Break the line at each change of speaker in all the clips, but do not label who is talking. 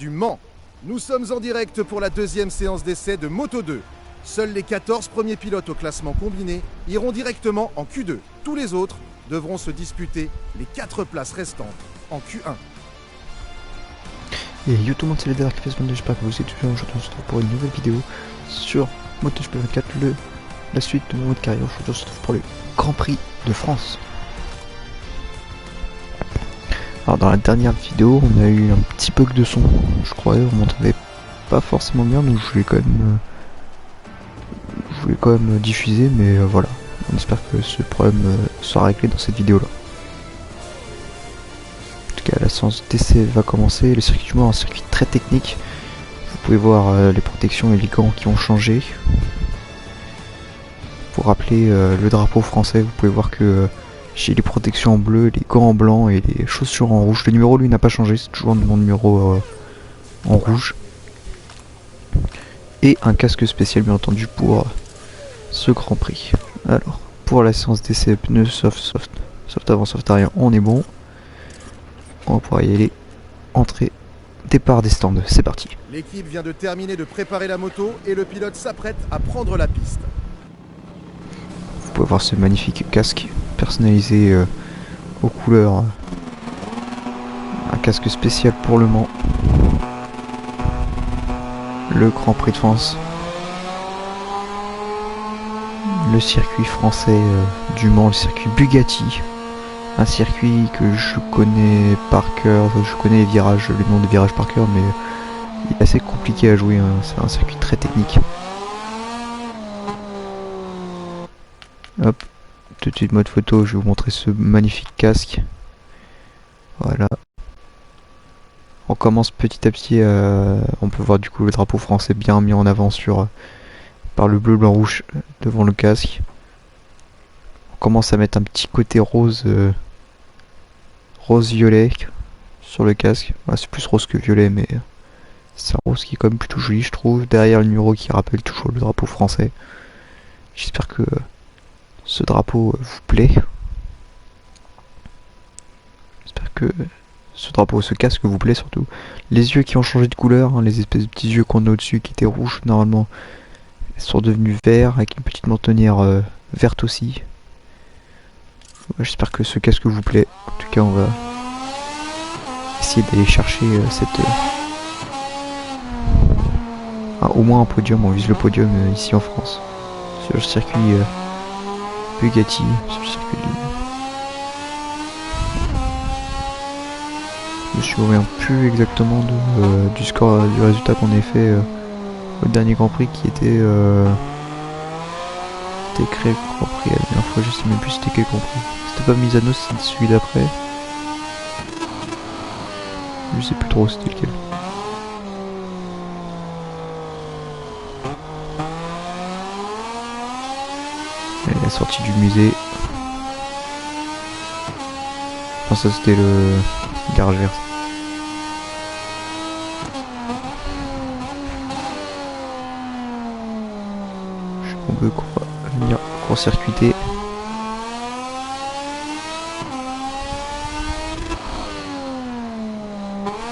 du Mans. Nous sommes en direct pour la deuxième séance d'essai de Moto 2. Seuls les 14 premiers pilotes au classement combiné iront directement en Q2. Tous les autres devront se disputer les 4 places restantes en Q1.
Et yo tout le monde, c'est les Dark Face 22, j'espère que vous êtes toujours. Aujourd'hui on se retrouve pour une nouvelle vidéo sur MotoGP 24, la suite de mon mode carrière. Aujourd'hui on se retrouve pour le Grand Prix de France. Alors dans la dernière vidéo on a eu un petit bug de son, je croyais, on m'entendait pas forcément bien, donc je voulais quand même diffuser, mais voilà. On espère que ce problème sera réglé dans cette vidéo là. En tout cas la séance d'essai va commencer, le circuit du Mans est un circuit très technique. Vous pouvez voir les protections et les gants qui ont changé. Pour rappeler le drapeau français, vous pouvez voir que j'ai les protections en bleu, les gants en blanc et les chaussures en rouge. Le numéro lui n'a pas changé, c'est toujours mon numéro en rouge. Et un casque spécial bien entendu pour ce Grand Prix. Alors, pour la séance d'essai, pneus soft avant, soft arrière, on est bon. On va pouvoir y aller. Entrée, départ des stands, c'est parti.
L'équipe vient de terminer de préparer la moto et le pilote s'apprête à prendre la piste.
Vous pouvez voir ce magnifique casque personnalisé aux couleurs. Un casque spécial pour le Mans. Le Grand Prix de France. Le circuit français du Mans, le circuit Bugatti. Un circuit que je connais par cœur, je connais les virages, le nom des virages par cœur, mais il est assez compliqué à jouer, hein. C'est un circuit très technique. Hop, tout de suite mode photo, je vais vous montrer ce magnifique casque. Voilà. On commence petit à petit, on peut voir du coup le drapeau français bien mis en avant par le bleu, blanc, rouge devant le casque. On commence à mettre un petit côté rose, rose-violet sur le casque. Voilà, c'est plus rose que violet, mais c'est un rose qui est quand même plutôt joli, je trouve. Derrière le numéro qui rappelle toujours le drapeau français. J'espère que ce drapeau vous plaît. J'espère que ce casque vous plaît surtout. Les yeux qui ont changé de couleur, hein, les espèces de petits yeux qu'on a au-dessus qui étaient rouges normalement, sont devenus verts avec une petite mentonnière verte aussi. J'espère que ce casque vous plaît. En tout cas on va essayer d'aller chercher au moins un podium. On vise le podium ici en France sur le circuit Bugatti, sur le circuit je me souviens plus exactement du score, du résultat qu'on a fait au dernier Grand Prix qui était créé le Grand Prix la dernière fois. Je sais même plus c'était quel Grand Prix. C'était pas Misano, c'était celui d'après. Je sais plus trop c'était lequel. Et la sortie du musée. Enfin ça c'était le garage verte. On peut venir court-circuiter.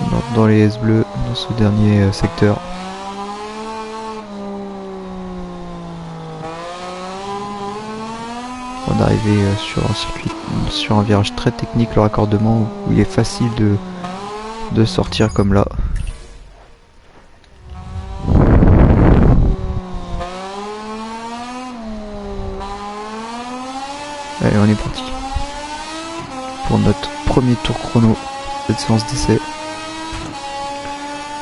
On entre dans les S bleus dans ce dernier secteur. On est arrivé sur un circuit, sur un virage très technique, le raccordement où il est facile de sortir comme là. Allez, on est parti pour notre premier tour chrono de cette séance d'essai.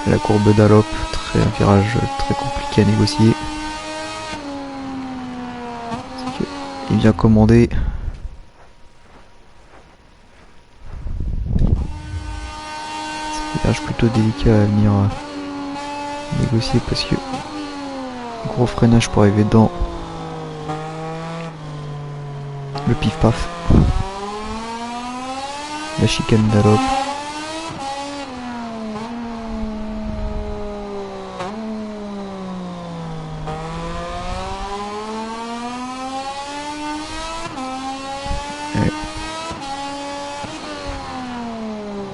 La courbe d'Allop, un virage très compliqué à négocier. Il vient commander. C'est un virage plutôt délicat à venir négocier parce que gros freinage pour arriver dans le pif-paf. La chicane d'Allop.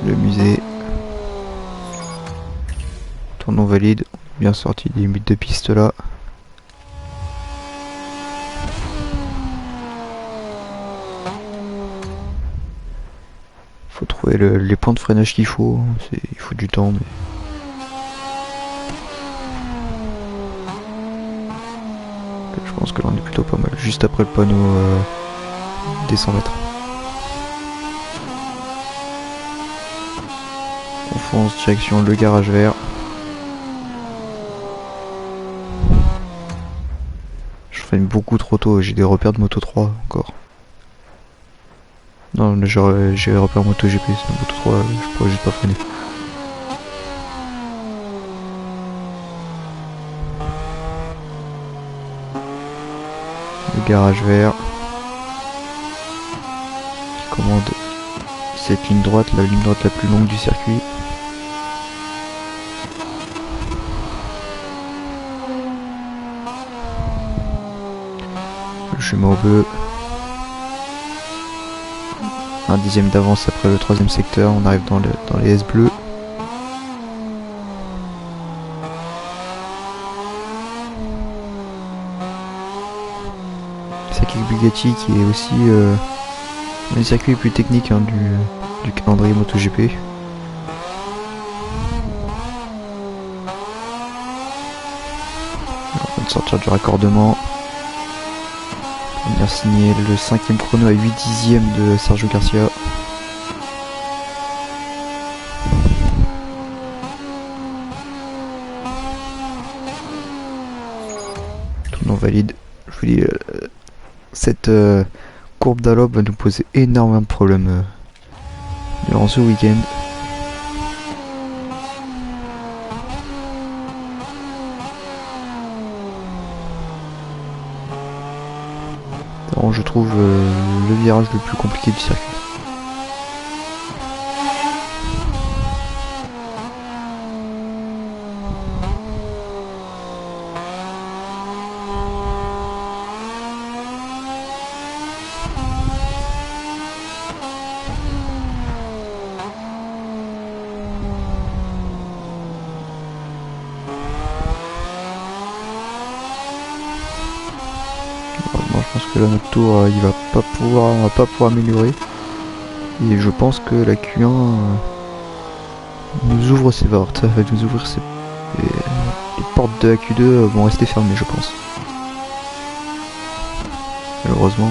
Le musée. valide. Bien sorti des limites de piste là. Faut trouver les points de freinage qu'il faut. Il faut du temps, mais... Je pense que là on est plutôt pas mal. Juste après le panneau des 100 mètres. On fonce direction le garage vert. Je freine beaucoup trop tôt. J'ai des repères de Moto 3 encore. Non, j'ai les repères Moto GP. C'est Moto 3, je pourrais juste pas freiner. Le garage vert qui commande cette ligne droite, la ligne droite la plus longue du circuit. Le chemin au bleu. Un dixième d'avance après le troisième secteur, on arrive dans les S bleus. Bugatti qui est aussi un des circuits les plus techniques du calendrier MotoGP. On va sortir du raccordement. On a signé le 5ème chrono à 8 dixièmes de Sergio Garcia. Tout non valide. Je vous dis, cette courbe d'Alop va nous poser énormément de problèmes durant ce week-end. Je trouve le virage le plus compliqué du circuit. Je pense que là notre tour on va pas pouvoir améliorer, et je pense que la Q1 nous ouvre ses portes, va nous ouvrir les portes de la Q2 vont rester fermées, je pense, malheureusement.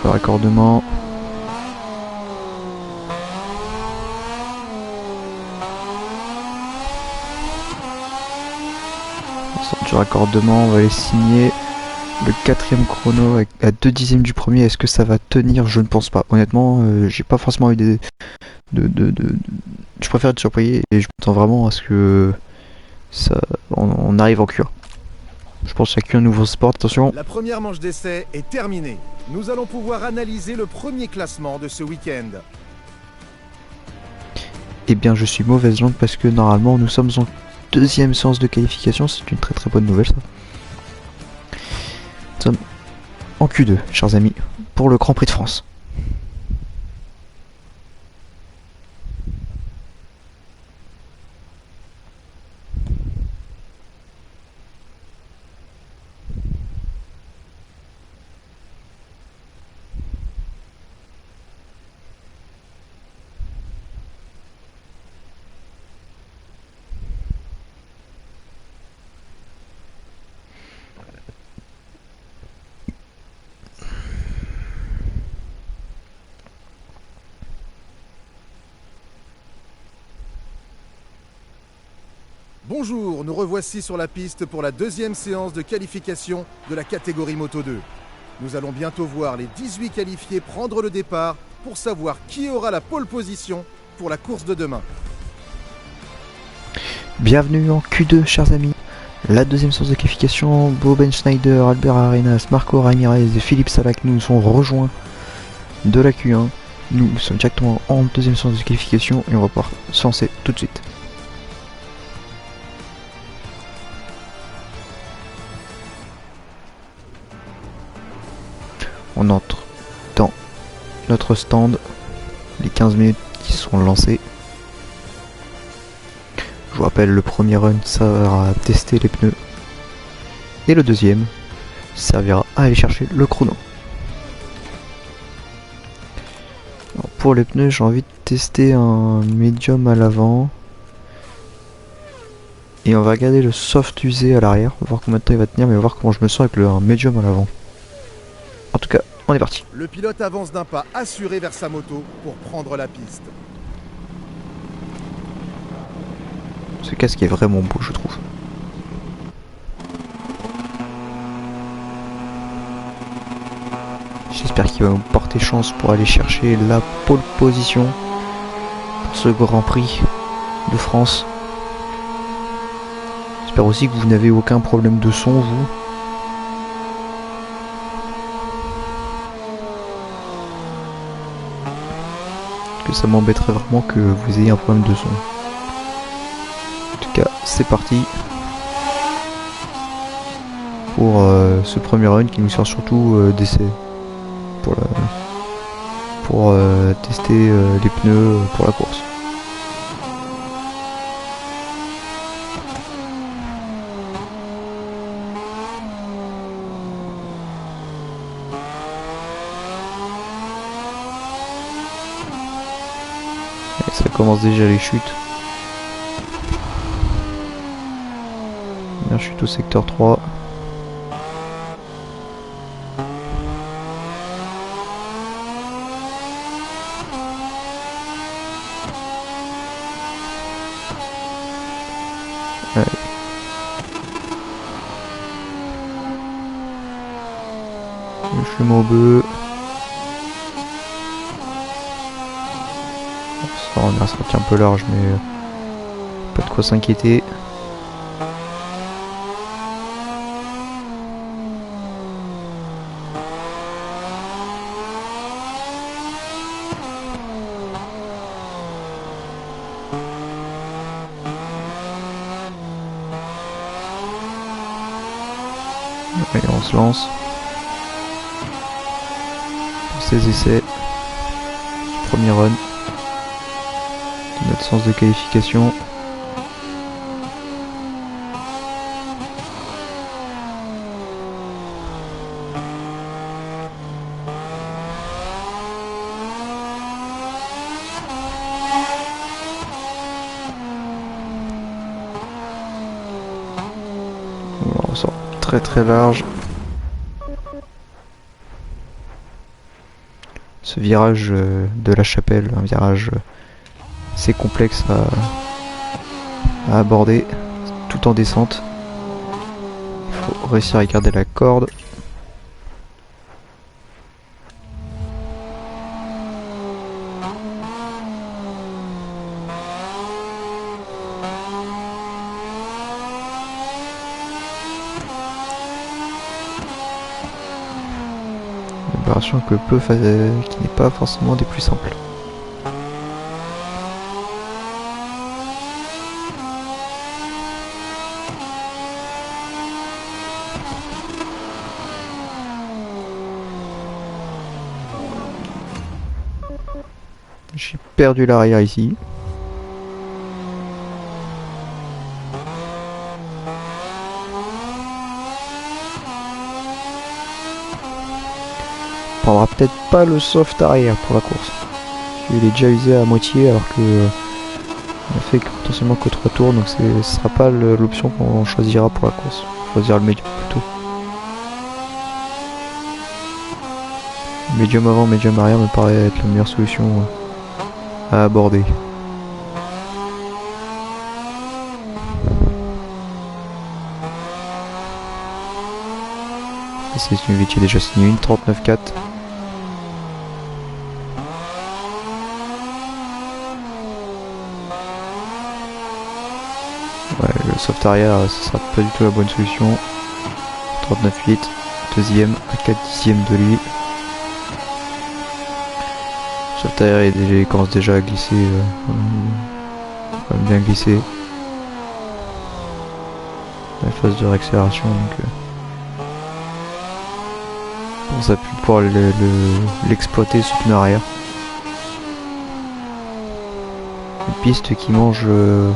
Le raccordement. On sort du raccordement, on va aller signer le 4ème chrono à 2 dixièmes du premier. Est-ce que ça va tenir? Je ne pense pas. Honnêtement, j'ai pas forcément eu des... Je préfère être surpris et je m'attends vraiment à ce que on arrive en Q1. Je pense qu'il y a qu'un nouveau sport, attention.
La première manche d'essai est terminée. Nous allons pouvoir analyser le premier classement de ce week-end.
Eh bien, je suis mauvaise langue parce que normalement nous sommes en deuxième séance de qualification. C'est une très très bonne nouvelle, ça. Nous sommes en Q2, chers amis, pour le Grand Prix de France.
Bonjour, nous revoici sur la piste pour la deuxième séance de qualification de la catégorie Moto 2. Nous allons bientôt voir les 18 qualifiés prendre le départ pour savoir qui aura la pole position pour la course de demain.
Bienvenue en Q2, chers amis. La deuxième séance de qualification, Boben Schneider, Albert Arenas, Marco Ramirez et Philippe Salac nous sont rejoints de la Q1. Nous sommes directement en deuxième séance de qualification et on va pouvoir se lancer tout de suite. On entre dans notre stand, les 15 minutes qui sont lancées. Je vous rappelle, le premier run servira à tester les pneus et le deuxième servira à aller chercher le chrono. Alors pour les pneus, j'ai envie de tester un médium à l'avant et on va garder le soft usé à l'arrière. On va voir combien de temps il va tenir, mais on va voir comment je me sens avec un médium à l'avant. En tout cas, on est parti.
Le pilote avance d'un pas assuré vers sa moto pour prendre la piste.
Ce casque est vraiment beau, je trouve. J'espère qu'il va nous porter chance pour aller chercher la pole position pour ce Grand Prix de France. J'espère aussi que vous n'avez aucun problème de son, vous. Parce que ça m'embêterait vraiment que vous ayez un problème de son. En tout cas, c'est parti pour ce premier run qui nous sert surtout d'essai pour tester les pneus pour la course. Et ça commence déjà les chutes. Première chute au secteur 3. Allez. Le chemin au bœuf. Ça on a sorti un peu large, mais pas de quoi s'inquiéter. Allez, on se lance pour ces essais. Premier run de notre séance de qualification. On sort très large. Ce virage de la Chapelle, un virage assez complexe à aborder tout en descente. Il faut réussir à garder la corde. Opération que qui n'est pas forcément des plus simples. J'ai perdu l'arrière ici. On prendra peut-être pas le soft arrière pour la course. Il est déjà usé à moitié alors que on a fait potentiellement que 3 tours, donc ce sera pas l'option qu'on choisira pour la course. On choisira le médium plutôt. Médium avant, médium arrière me paraît être la meilleure solution à aborder. Et c'est une vitesse déjà signé une 39,4. Ouais, le soft arrière, ce sera pas du tout la bonne solution. 39,8, deuxième, à 4 dixièmes de lui. Soft arrière, il commence déjà à glisser, bien glisser. La phase de réaccélération, donc on pense à plus pouvoir l'exploiter ce pneu arrière. Une piste qui mange le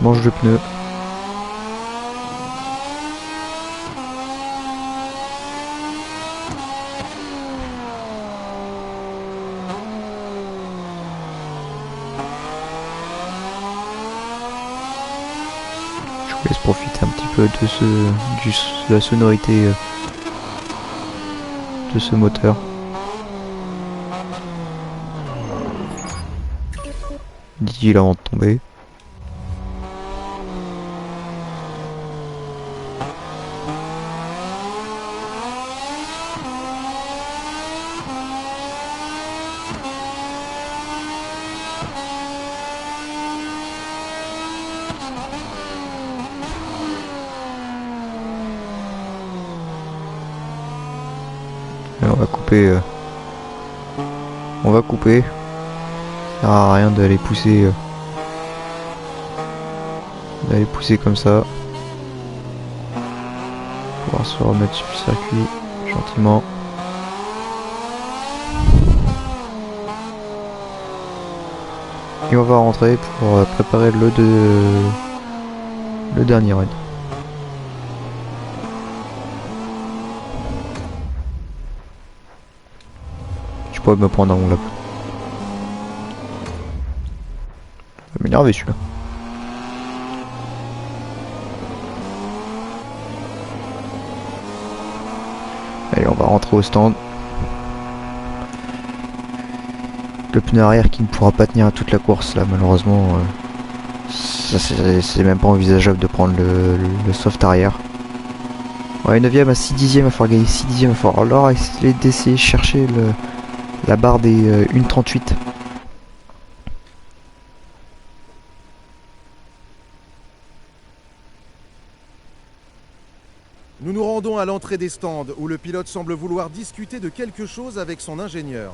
pneu. Je vous laisse profiter un petit peu de la sonorité de ce moteur. Dit-il avant de tomber. Et on va couper. On va couper. Ça sert à rien d'aller pousser. D'aller pousser comme ça. Pouvoir se remettre sur le circuit gentiment. Et on va rentrer pour préparer le dernier run. Je pourrais me prendre un mon lap. Ça va m'énerver celui-là. Allez, on va rentrer au stand. Le pneu arrière qui ne pourra pas tenir à toute la course là, malheureusement. Ça c'est même pas envisageable de prendre le soft arrière. Ouais, 9ème à 6 dixièmes, il va falloir gagner 6 dixièmes, il va falloir alors essayer de chercher la barre des 1,38.
Nous nous rendons à l'entrée des stands où le pilote semble vouloir discuter de quelque chose avec son ingénieur.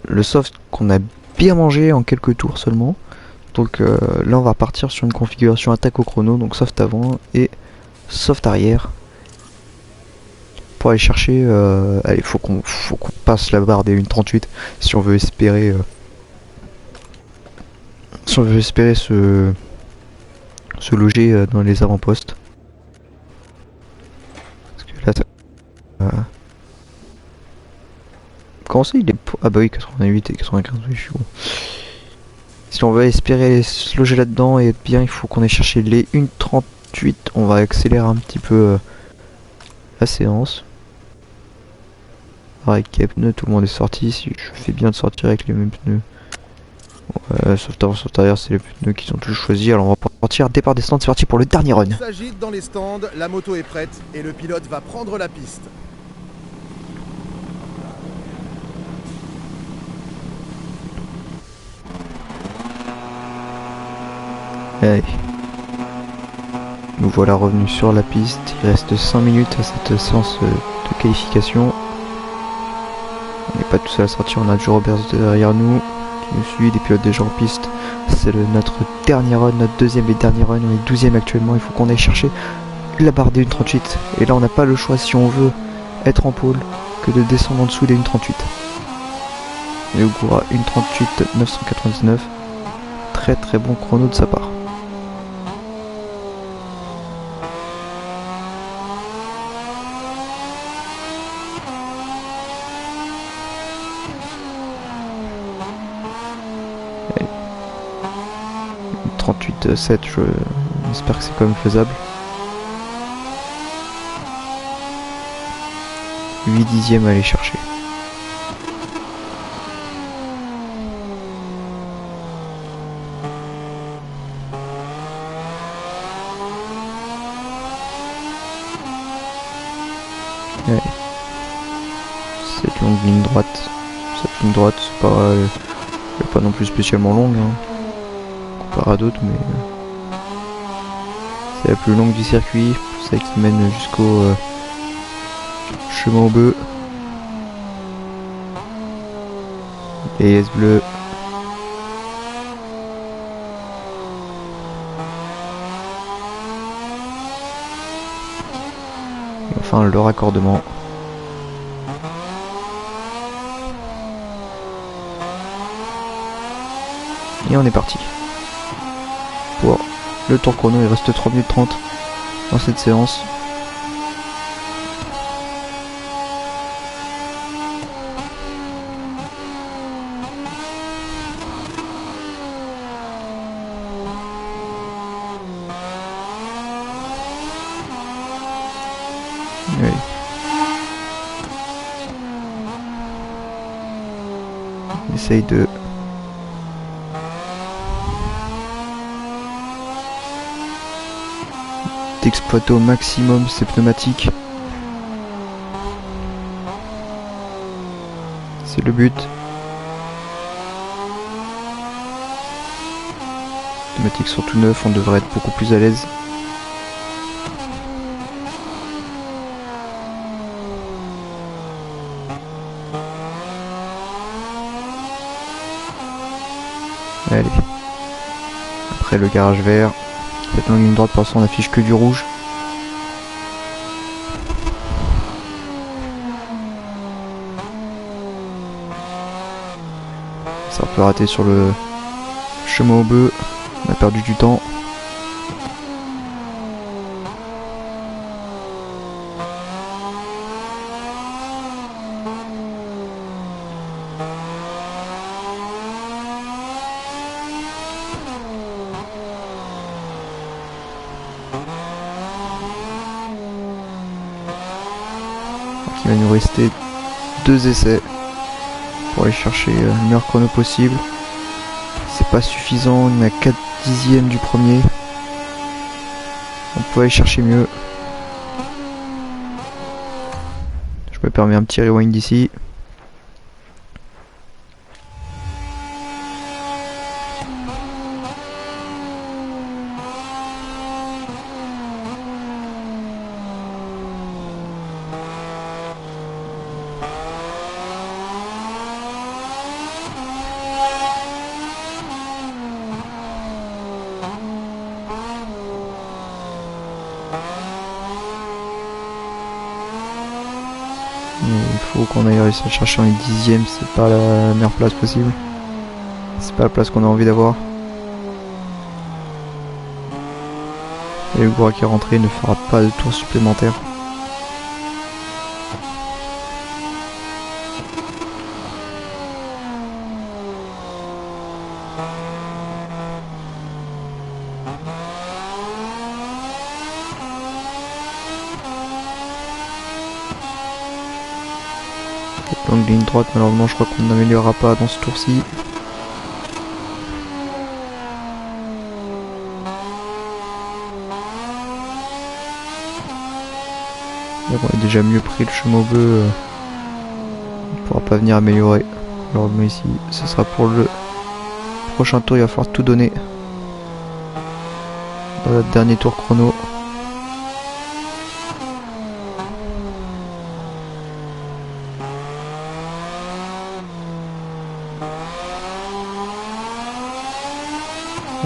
Le soft qu'on a bien mangé en quelques tours seulement. Donc là on va partir sur une configuration attaque au chrono, donc soft avant et soft arrière. Pour aller chercher, allez, faut qu'on passe la barre des 1,38 si on veut espérer se loger dans les avant-postes. Parce que là, comment ça il est... Ah bah oui, 88 et 95, oui, je suis bon. Si on veut espérer se loger là-dedans et être bien, il faut qu'on ait cherché les 1,38. On va accélérer un petit peu la séance. Avec les pneus, tout le monde est sorti. Si je fais bien de sortir avec les mêmes pneus. Soft avant, soft arrière, c'est les pneus qu'ils ont tous choisis. Alors on va partir, départ des stands, c'est parti pour le dernier run.
Il s'agite dans les stands, la moto est prête et le pilote va prendre la piste.
Allez. Nous voilà revenus sur la piste. Il reste 5 minutes à cette séance de qualification. On n'est pas tout seul à sortir, on a Joe Roberts derrière nous qui nous suit, des pilotes déjà en piste. C'est notre dernier run, notre deuxième et dernier run. On est 12ème actuellement, il faut qu'on aille chercher la barre des 1,38. Et là on n'a pas le choix si on veut être en pôle que de descendre en dessous des 1,38. Et Ogura 1,38 999. Très très bon chrono de sa part. Allez. 38,7, j'espère que c'est quand même faisable. 8 dixièmes à aller chercher. Ouais. Cette longue ligne droite. Cette ligne droite, c'est pas, elle est pas non plus spécialement longue, hein, comparé à d'autres, mais c'est la plus longue du circuit, celle qui mène jusqu'au chemin au bœuf. Et S bleu. Et enfin le raccordement. Et on est parti. Pour le tour chrono, il reste 3 minutes 30 dans cette séance. Oui. On essaye d'exploiter au maximum ces pneumatiques. C'est le but. Les pneumatiques sont tout neufs, on devrait être beaucoup plus à l'aise. Allez. Après le garage vert. Cette longue ligne droite, pour l'instant on affiche que du rouge. Ça peut rater sur le chemin au bœuf. On a perdu du temps. Il va nous rester 2 essais pour aller chercher le meilleur chrono possible. C'est pas suffisant, on est à 4 dixièmes du premier. On peut aller chercher mieux. Je me permets un petit rewind ici. Il faut qu'on aille réussir à chercher en les dixièmes, c'est pas la meilleure place possible. C'est pas la place qu'on a envie d'avoir. Et le Goura qui est rentré ne fera pas de tour supplémentaire. Longue ligne droite, malheureusement je crois qu'on n'améliorera pas dans ce tour-ci. Mais bon, on a déjà mieux pris le chemin au bœuf. On ne pourra pas venir améliorer. Malheureusement ici, ce sera pour le prochain tour, il va falloir tout donner. Dans le dernier tour chrono.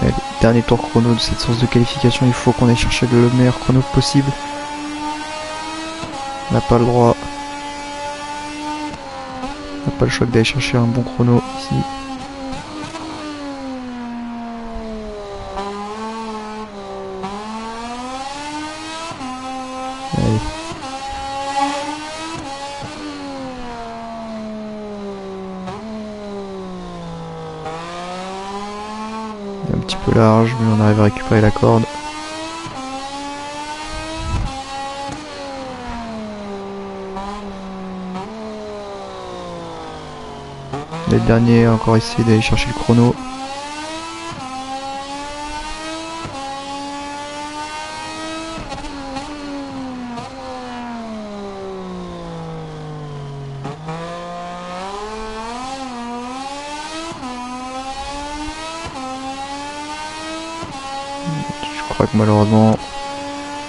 Allez, dernier tour chrono de cette source de qualification, il faut qu'on aille chercher le meilleur chrono possible. On n'a pas le droit. On n'a pas le choix d'aller chercher un bon chrono ici. Allez. Il est un petit peu large, mais on arrive à récupérer la corde. Les derniers a encore essayé d'aller chercher le chrono. Donc malheureusement,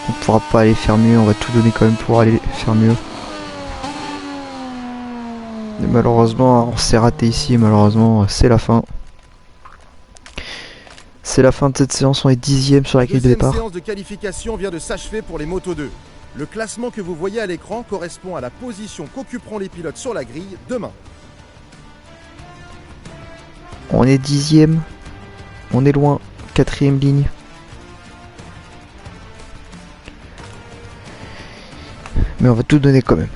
on pourra pas aller faire mieux. On va tout donner quand même pour aller faire mieux. Et malheureusement, on s'est raté ici. Malheureusement, c'est la fin. C'est la fin de cette séance. On est 10e sur la grille de départ.
La séance de qualification vient de s'achever pour les Moto 2. Le classement que vous voyez à l'écran correspond à la position qu'occuperont les pilotes sur la grille demain.
On est 10e. On est loin. 4e ligne. Mais on va tout donner quand même.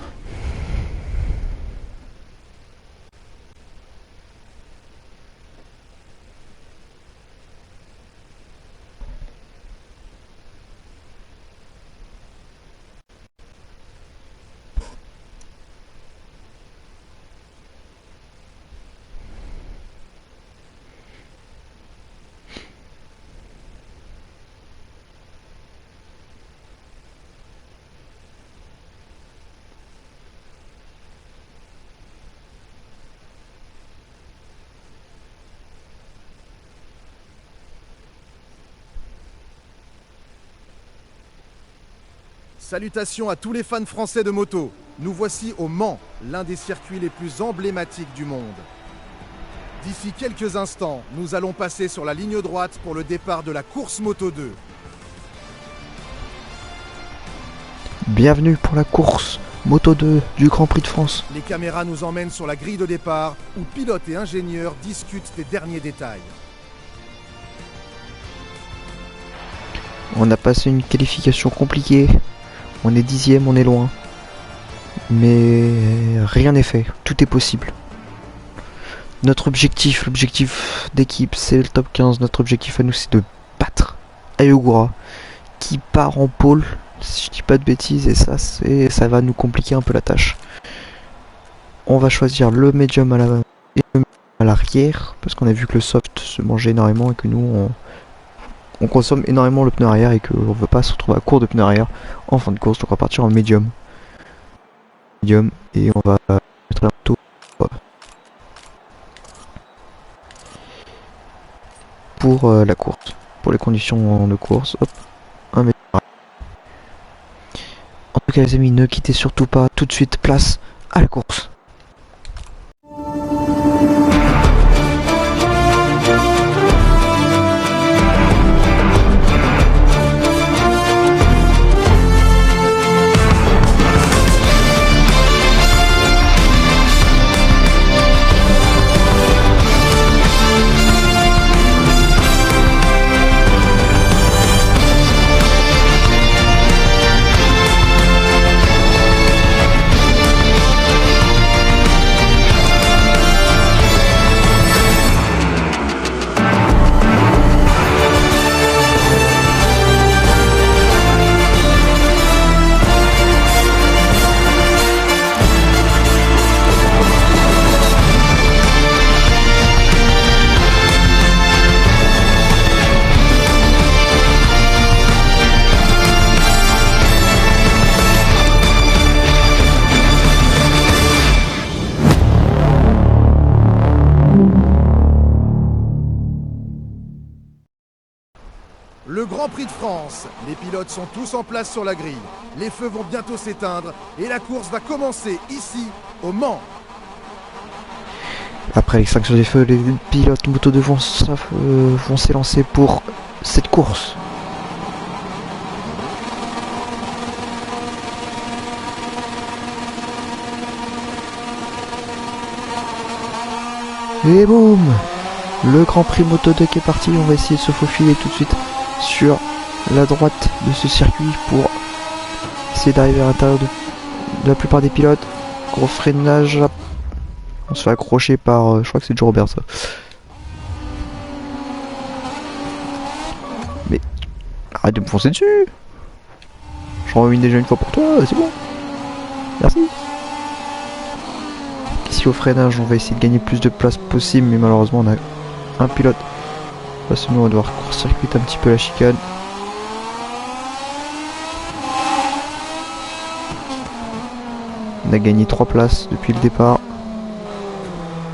Salutations à tous les fans français de moto. Nous voici au Mans, l'un des circuits les plus emblématiques du monde. D'ici quelques instants, nous allons passer sur la ligne droite pour le départ de la course Moto 2.
Bienvenue pour la course Moto 2 du Grand Prix de France.
Les caméras nous emmènent sur la grille de départ où pilotes et ingénieurs discutent des derniers détails.
On a passé une qualification compliquée. On est 10e, on est loin. Mais rien n'est fait. Tout est possible. Notre objectif, l'objectif d'équipe, c'est le top 15. Notre objectif à nous, c'est de battre Ayogura, qui part en pôle, si je dis pas de bêtises, et ça va nous compliquer un peu la tâche. On va choisir le médium à l'arrière, parce qu'on a vu que le soft se mangeait énormément et que nous, on consomme énormément le pneu arrière et qu'on veut pas se retrouver à court de pneu arrière en fin de course. Donc on va partir en médium. Et on va mettre un taux pour la course. Pour les conditions de course. Hop, un médium. En tout cas les amis, ne quittez surtout pas. Tout de suite, place à la course.
Le Grand Prix de France. Les pilotes sont tous en place sur la grille. Les feux vont bientôt s'éteindre et la course va commencer ici, au Mans.
Après l'extinction des feux, les pilotes Moto 2 vont s'élancer pour cette course. Et boum! Le Grand Prix Moto 2 qui est parti. On va essayer de se faufiler tout de suite sur la droite de ce circuit pour essayer d'arriver à l'intérieur de la plupart des pilotes. Gros freinage. On se fait accrocher par... je crois que c'est Joe Robert ça. Mais arrête de me foncer dessus. J'en remine déjà une fois pour toi, c'est bon. Merci. Ici au freinage, on va essayer de gagner plus de place possible, mais malheureusement on a un pilote. Là, sinon on va devoir court-circuiter un petit peu la chicane. On a gagné 3 places depuis le départ.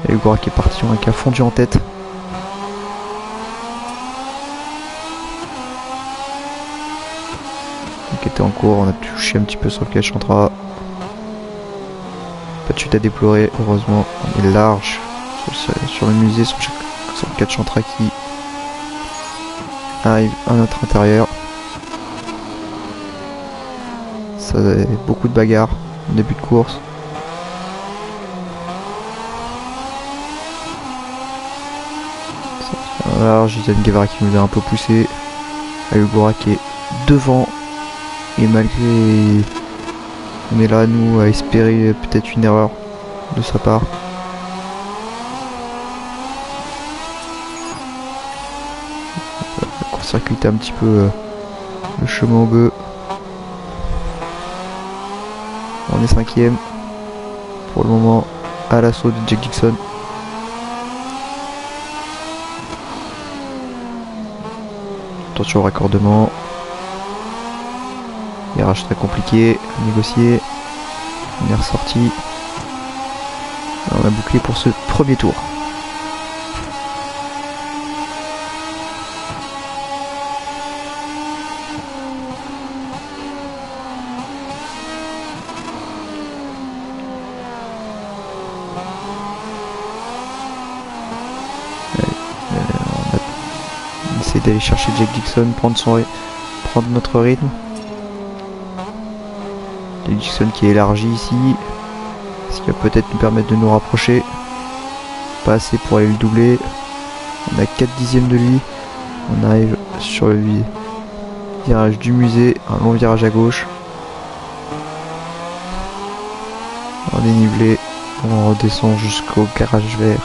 Et Ayogura qui est parti, on a qui a fondu en tête. qui était en cours. On a touché un petit peu sur le Kachantra. Pas de chute à déplorer, heureusement. On est large sur le musée, sur le Kachantra qui arrive à notre intérieur. Ça a beaucoup de bagarres au début de course. Alors Gisèle Guevara qui nous a un peu poussé. Ayogura qui est devant. Et malgré... On est là nous à espérer peut-être une erreur de sa part. On va circuiter un petit peu le chemin au bœuf. On est 5ème pour le moment à l'assaut de Jack Dixon. Attention au raccordement. Virage très compliqué à négocier. On est ressorti. On a bouclé pour ce premier tour. On essaie d'aller chercher Jack Dixon, prendre notre rythme. Jack Dixon qui est élargi ici, ce qui va peut-être nous permettre de nous rapprocher. Pas assez pour aller le doubler. On a 4 dixièmes de lui. On arrive sur le virage du musée, un long virage à gauche. En dénivelé, on redescend jusqu'au garage vert.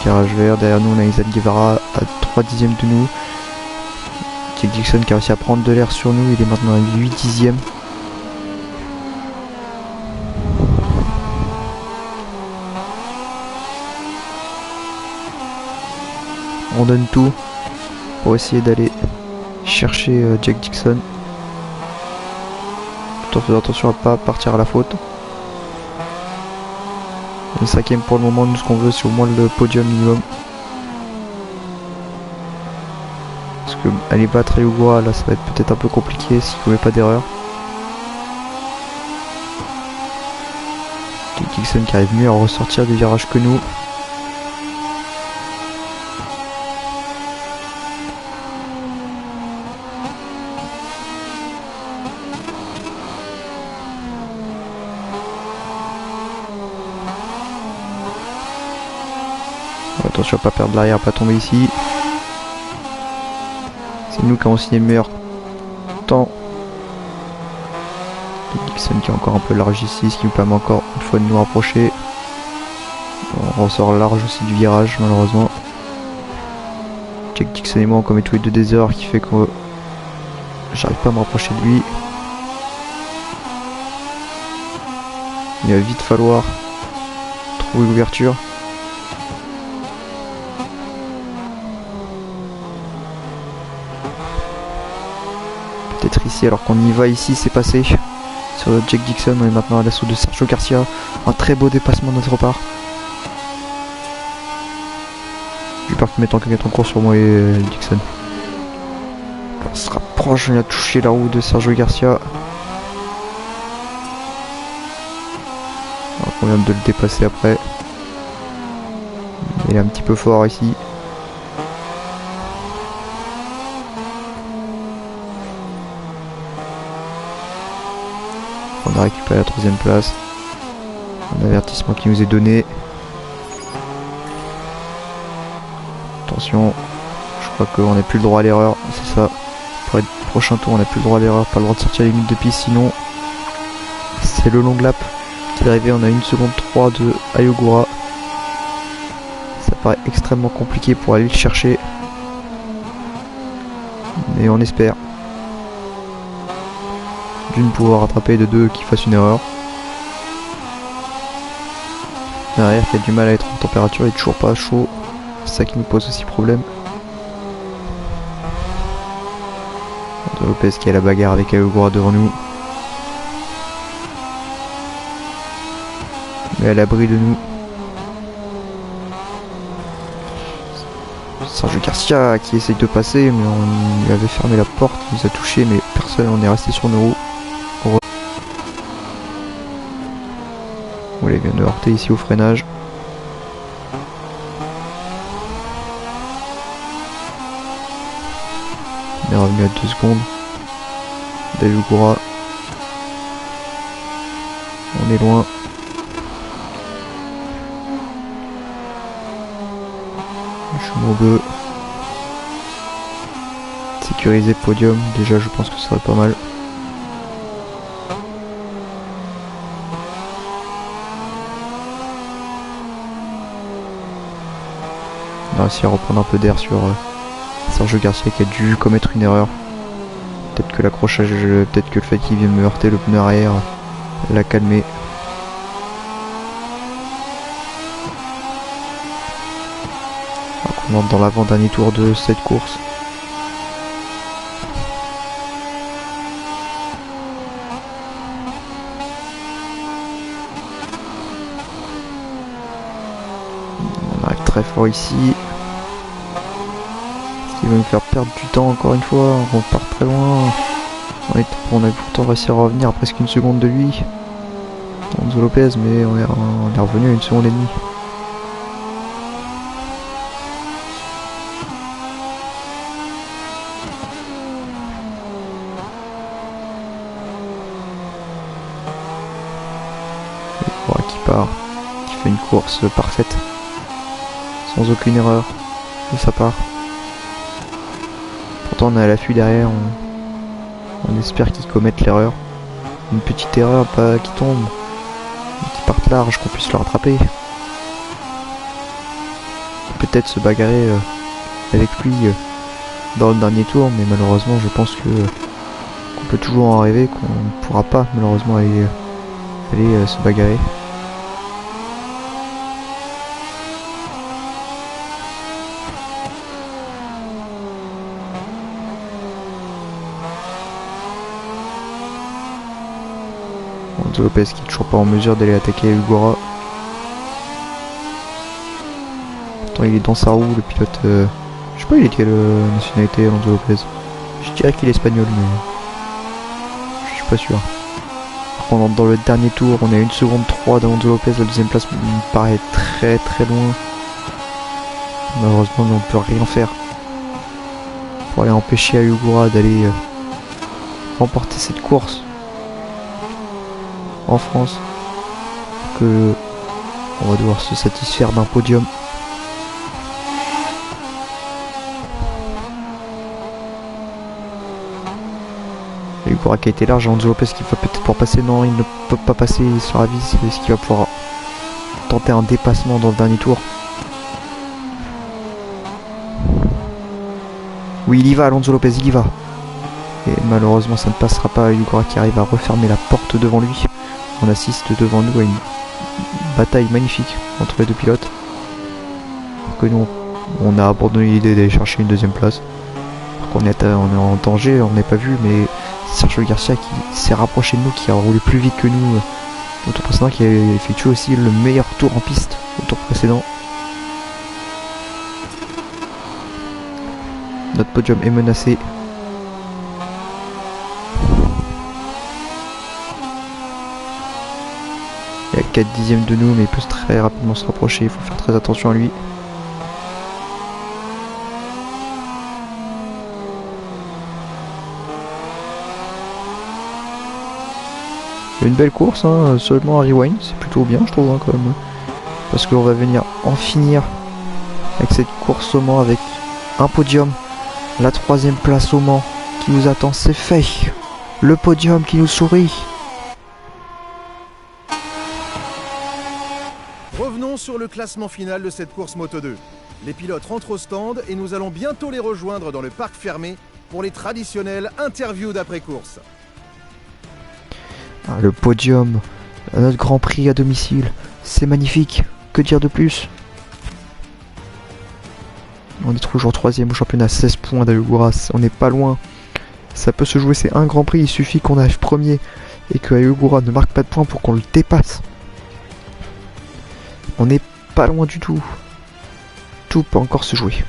Garage vert, derrière nous on a Isaac Guevara à 3 dixièmes de nous. Jack Dixon qui a réussi à prendre de l'air sur nous, il est maintenant à 8 dixièmes. On donne tout pour essayer d'aller chercher Jack Dixon. Tout en faisant attention à pas partir à la faute. Le 5ème pour le moment, nous ce qu'on veut c'est au moins le podium minimum. Parce que aller battre Ayogura là ça va être peut-être un peu compliqué s'il ne commet pas d'erreur. Dixon qui arrive mieux à ressortir du virage que nous. Attention à pas perdre l'arrière, à pas tomber ici. C'est nous qui avons signé le meilleur temps. Dixon qui est encore un peu large ici, ce qui nous permet encore une fois de nous rapprocher. On ressort large aussi du virage malheureusement. Jack Dixon et moi on commet tous les deux des erreurs qui fait que j'arrive pas à me rapprocher de lui. Il va vite falloir trouver l'ouverture. Peut-être ici alors qu'on y va ici, c'est passé sur Jack Dixon. On est maintenant à l'assaut de Sergio Garcia. Un très beau dépassement de notre part. J'ai peur qu'il mette en cours sur moi et Dixon. On se rapproche, on a touché la roue de Sergio Garcia. Alors qu'on vient de le dépasser après. Il est un petit peu fort ici. On a récupéré la 3ème place. Un avertissement qui nous est donné. Attention, je crois qu'on n'a plus le droit à l'erreur, c'est ça. Pour être prochain tour, on n'a plus le droit à l'erreur, pas le droit de sortir les limites de piste, sinon c'est le long lap qui est arrivé. On a 1 seconde 3 de Ayogura. Ça paraît extrêmement compliqué pour aller le chercher. Mais on espère. D'une pouvoir rattraper, de deux qu'il fasse une erreur. Derrière qui a du mal à être en température, il est toujours pas chaud. C'est ça qui nous pose aussi problème. Lopez qui a la bagarre avec Ayogura devant nous. Mais à l'abri de nous. Sergio Garcia qui essaye de passer, mais on lui avait fermé la porte, il nous a touché, mais personne, on est resté sur nos roues. Voilà, il vient de heurter ici au freinage. On est revenu à 2 secondes. David Goura. On est loin. Chumobeu. Sécuriser podium, déjà je pense que ça serait pas mal. On a réussi à reprendre un peu d'air sur Sergio Garcia qui a dû commettre une erreur. Peut-être que l'accrochage, peut-être que le fait qu'il vienne me heurter le pneu arrière l'a calmé. Alors qu'on entre dans l'avant-dernier tour de cette course. On arrive très fort ici. Il va nous faire perdre du temps encore une fois, on part très loin. On a pourtant réussi à revenir à presque une seconde de lui. Enzo Lopez, mais on est revenu à 1 seconde et demie. Voilà, qui part, qui fait une course parfaite, sans aucune erreur de sa part. On est à l'affût derrière, on espère qu'ils commettent l'erreur. Une petite erreur, pas qui tombe, qui partent large, qu'on puisse le rattraper. Peut-être se bagarrer avec lui dans le dernier tour, mais malheureusement je pense qu'on peut toujours en rêver, qu'on ne pourra pas malheureusement aller se bagarrer. Lopez qui est toujours pas en mesure d'aller attaquer Ugora. Pourtant il est dans sa roue, le pilote. Je sais pas il est de quelle nationalité Alonso Lopez. Je dirais qu'il est espagnol mais je suis pas sûr. Par contre dans le dernier tour on est à 1 seconde 3 d'Alonso Lopez, la deuxième place me paraît très très loin. Malheureusement on ne peut rien faire pour aller empêcher à Ugora d'aller remporter cette course en France, que on va devoir se satisfaire d'un podium. Et Ugora qui a été large, Alonso Lopez qui va peut-être pouvoir passer, non il ne peut pas passer sur la vis, est-ce qu'il va pouvoir tenter un dépassement dans le dernier tour? Oui il y va Alonso Lopez, il y va. Et malheureusement ça ne passera pas, Ugora qui arrive à refermer la porte devant lui. On assiste devant nous à une bataille magnifique entre les deux pilotes. Que nous, on a abandonné l'idée d'aller chercher une deuxième place. On est en danger, on n'est pas vu, mais Sergio Garcia qui s'est rapproché de nous, qui a roulé plus vite que nous au tour précédent, qui a effectué aussi le meilleur tour en piste au tour précédent. Notre podium est menacé. Il est à 4 dixièmes de nous, mais il peut très rapidement se rapprocher, il faut faire très attention à lui. Une belle course, hein, seulement à rewind, c'est plutôt bien je trouve hein, quand même. Parce qu'on va venir en finir avec cette course au Mans, avec un podium. La 3e place au Mans qui nous attend, c'est fait. Le podium qui nous sourit.
Revenons sur le classement final de cette course Moto 2. Les pilotes rentrent au stand et nous allons bientôt les rejoindre dans le parc fermé pour les traditionnelles interviews d'après-course.
Ah, le podium, notre Grand Prix à domicile, c'est magnifique. Que dire de plus? On est toujours 3e au championnat, 16 points d'Ayugura, on n'est pas loin. Ça peut se jouer, c'est un Grand Prix, il suffit qu'on arrive premier et que Ayugura ne marque pas de points pour qu'on le dépasse. On n'est pas loin du tout. Tout peut encore se jouer.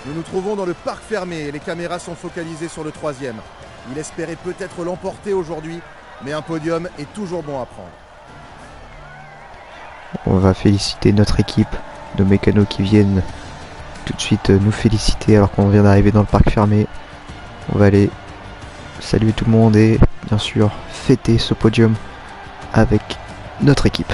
Nous nous trouvons dans le parc fermé et les caméras sont focalisées sur le troisième. Il espérait peut-être l'emporter aujourd'hui, mais un podium est toujours bon à prendre.
On va féliciter notre équipe de mécanos qui viennent tout de suite nous féliciter alors qu'on vient d'arriver dans le parc fermé. On va aller saluer tout le monde et bien sûr fêter ce podium avec notre équipe.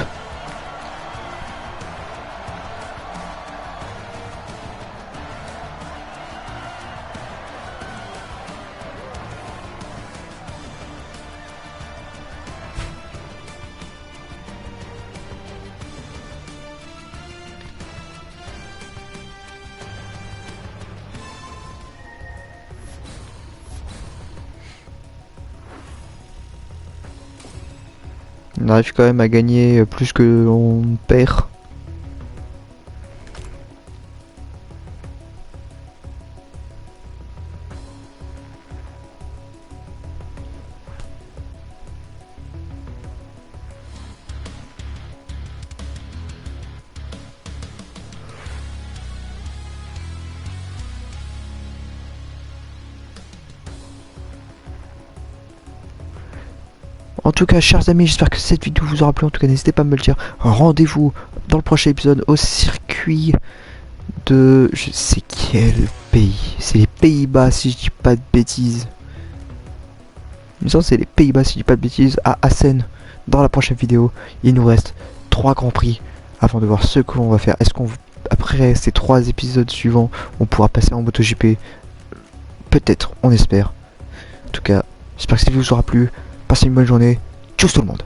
On arrive quand même à gagner plus que l'on perd. En tout cas, chers amis, j'espère que cette vidéo vous aura plu. En tout cas, n'hésitez pas à me le dire. Rendez-vous dans le prochain épisode au circuit de... je sais quel pays. C'est les Pays-Bas, si je dis pas de bêtises. Il me semble que c'est les Pays-Bas, si je dis pas de bêtises, à Assen. Dans la prochaine vidéo, il nous reste 3 grands prix avant de voir ce que l'on va faire. Est-ce qu'on, après ces 3 épisodes suivants, on pourra passer en MotoGP? Peut-être, on espère. En tout cas, j'espère que cette vidéo vous aura plu. Passez une bonne journée. Tchuss tout le monde.